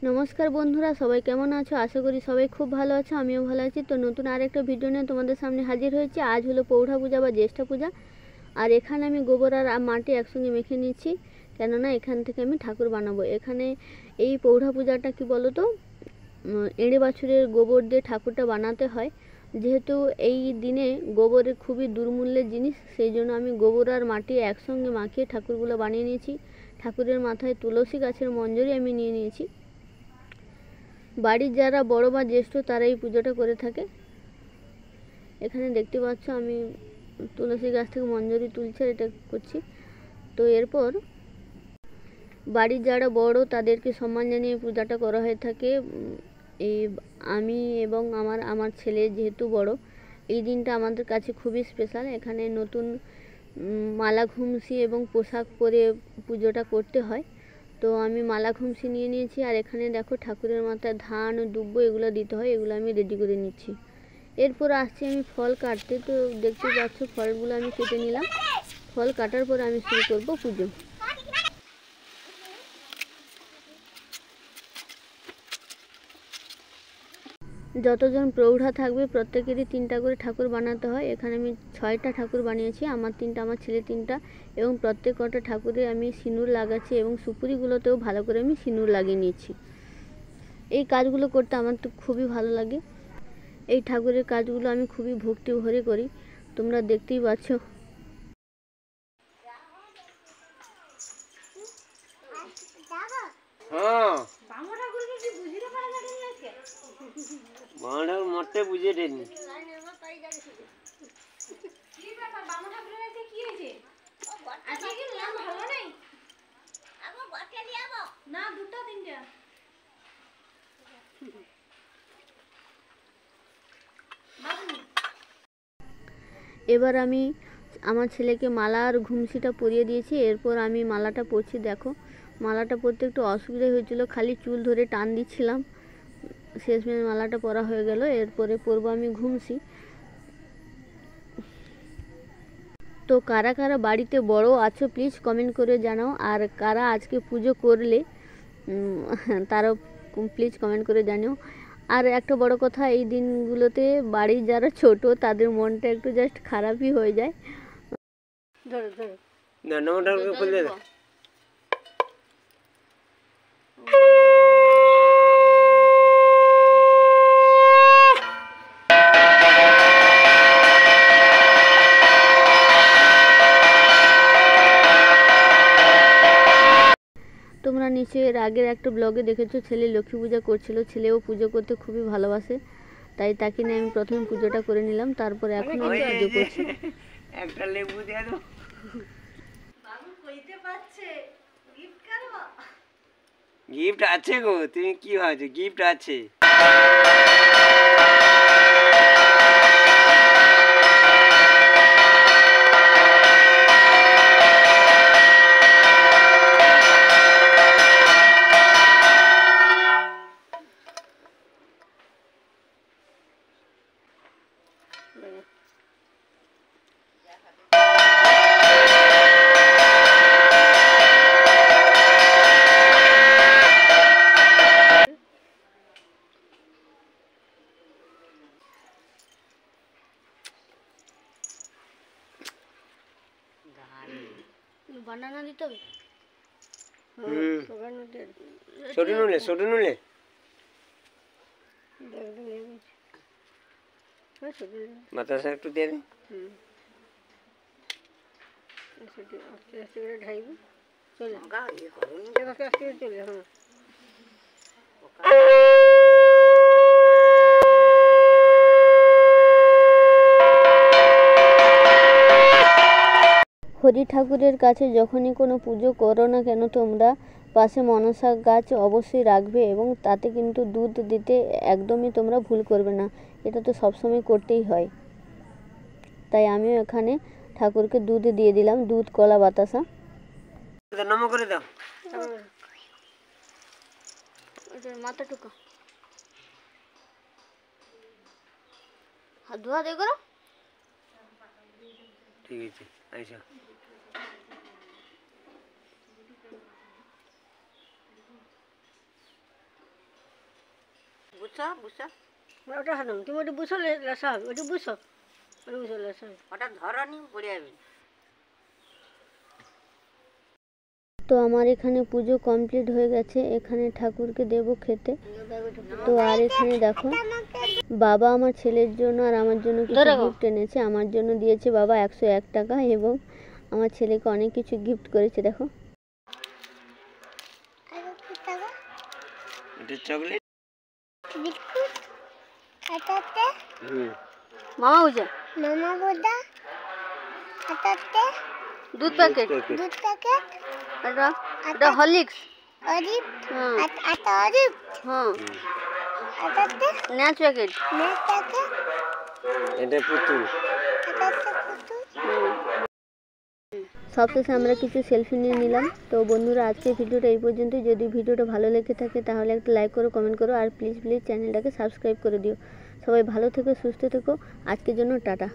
নমস্কার বন্ধুরা, সবাই কেমন আছো? আশা করি সবাই খুব ভালো আছো, আমিও ভালো আছি। তো নতুন আরেকটা ভিডিও নিয়ে তোমাদের সামনে হাজির হয়েছি। আজ হলো পৌঢ়া পূজা বা জ্যেষ্ঠ পূজা। আর এখানে আমি গোবর আর মাটি একসঙ্গে মেখে নিচ্ছি, কেননা এখান থেকে আমি ঠাকুর বানাবো। এখানে এই পৌঢ়া পূজাটা কি বলো তো, এঁড়ে বাছুরের গোবর দিয়ে ঠাকুরটা বানাতে হয়। যেহেতু এই দিনে গোবরের খুবই দুর্মূল্যের জিনিস, সেই জন্য আমি গোবর আর মাটি একসঙ্গে মাখিয়ে ঠাকুরগুলো বানিয়ে নিয়েছি। ঠাকুরের মাথায় তুলসী গাছের মঞ্জরি আমি নিয়ে নিয়েছি। বাড়ির যারা বড় বা জ্যেষ্ঠ তারা এই পুজোটা করে থাকে। এখানে দেখতে পাচ্ছ আমি তুলসী গাছ থেকে মঞ্জরি তুলছে, এটা করছি। তো এরপর বাড়ির যারা বড় তাদেরকে সম্মান জানিয়ে পূজাটা করা হয়ে থাকে। এই আমি এবং আমার ছেলে যেহেতু বড়, এই দিনটা আমাদের কাছে খুবই স্পেশাল। এখানে নতুন মালা ঘুমসি এবং পোশাক পরে পুজোটা করতে হয়। তো আমি মালা ঘুমসি নিয়ে নিয়েছি, আর এখানে দেখো ঠাকুরের মাথায় ধান দুব্বো এগুলো দিতে হয়, এগুলো আমি রেডি করে নিচ্ছি। এরপর আসছি আমি ফল কাটতে। তো দেখতে পাচ্ছ ফলগুলো আমি কেটে নিলাম। ফল কাটার পর আমি শুরু করব পুজো। যতজন প্রৌঢ়া থাকবে প্রত্যেকেরই 3টা করে ঠাকুর বানাতে হয়। এখানে আমি 6টা ঠাকুর বানিয়েছি, আমার 3টা, আমার ছেলে 3টা, এবং প্রত্যেকটা ঠাকুরে আমি সিঁদুর লাগাচ্ছি এবং সুপুরিগুলোতেও ভালো করে আমি সিঁদুর লাগিয়ে নিয়েছি। এই কাজগুলো করতে আমার তো খুবই ভালো লাগে। এই ঠাকুরের কাজগুলো আমি খুবই ভক্তি ভরে করি, তোমরা দেখতেই পাচ্ছ। এবার আমি আমার ছেলেকে মালা আর ঘুমসিটা পরিয়ে দিয়েছি। এরপর আমি মালাটা পরছি। দেখো, মালাটা পরতে একটু অসুবিধা হয়েছিল, খালি চুল ধরে টান দিচ্ছিলাম, শেষমেশ মালাটা পরা হয়ে গেল। এরপরে পরবো আমি ঘুমসি। তো কারা কারা বাড়িতে বড় আছো প্লিজ কমেন্ট করে জানাও, আর কারা আজকে পুজো করলে তারাও প্লিজ কমেন্ট করে জানিও। আর একটা বড় কথা, এই দিনগুলোতে বাড়ির যারা ছোট তাদের মনটা একটু জাস্ট খারাপই হয়ে যায়। তোমরা নিশ্চয়ই এর আগের একটা ব্লগে দেখেছো ছেলে লক্ষ্মী পূজা করছিল। ছেলেও পুজো করতে খুবই ভালোবাসে, তাই তাকে নিয়ে আমি প্রথমে পুজোটা করে নিলাম, তারপরে এখন আমি পুজো করছি। একটা লেবু দিয়ে দাও। বাবু কইতে পাচ্ছে গিফট করব? গিফট আছে গো, তুমি কি ভাবছো? গিফট আছে। বানানা দিতে হবে। ছোট নুলে বাতাসা একটু দিয়ে আস্তে আস্তে করে ঢাইবি। চলে আস্তে আস্তে করে চলে। হরি ঠাকুরের কাছে যখনই কোনো পুজো করো না কেন, তোমরা পাশে মনসা গাছ অবশ্যই রাখবে, এবং তাতে কিন্তু দুধ দিতে একদমই তোমরা ভুল করবে না। এটা তো সবসময় করতেই হয়, তাই আমিও এখানে ঠাকুরকে দুধ দিয়ে দিলাম, দুধ কলা বাতাসা। নমো করে দাও মাথাটুকু, হাত ধোয়া দিয়ে করো। ঠিক আছে, আচ্ছা। বুঝছো বুঝছো ওটা হারাম তুমি ওটা বুঝো লেসা হবে ওটা বুঝো ওটা বুঝো লেসা হবে ওটা ধরনি পড়ে যাবে। তো আমার এখানে পুজো কমপ্লিট হয়ে গেছে, এখানে ঠাকুরকে দেবো খেতে। তো আর এখানে দেখো বাবা আমার ছেলের জন্য আর আমার জন্য কিছু গিফট এনেছে। আমার জন্য দিয়েছে বাবা 101 টাকা এবং আমার ছেলেকে অনেক কিছু গিফট করেছে। দেখো এটা চকলেট মামা বুঝা দুধ প্যাকেট এটা হরলিক্স হ্যাঁ ন্যাচ প্যাকেট এটা পুতুল। সবশেষে আমরা কিছু সেলফি নিয়ে নিলাম। তো বন্ধুরা আজকে ভিডিওটা এই পর্যন্তই। যদি ভিডিওটা ভালো লেগে থাকে তাহলে একটা লাইক করো, কমেন্ট করো আর প্লিজ চ্যানেলটাকে সাবস্ক্রাইব করে দিও। সবাই ভালো থেকো, সুস্থ থেকো। আজকের জন্য টাটা।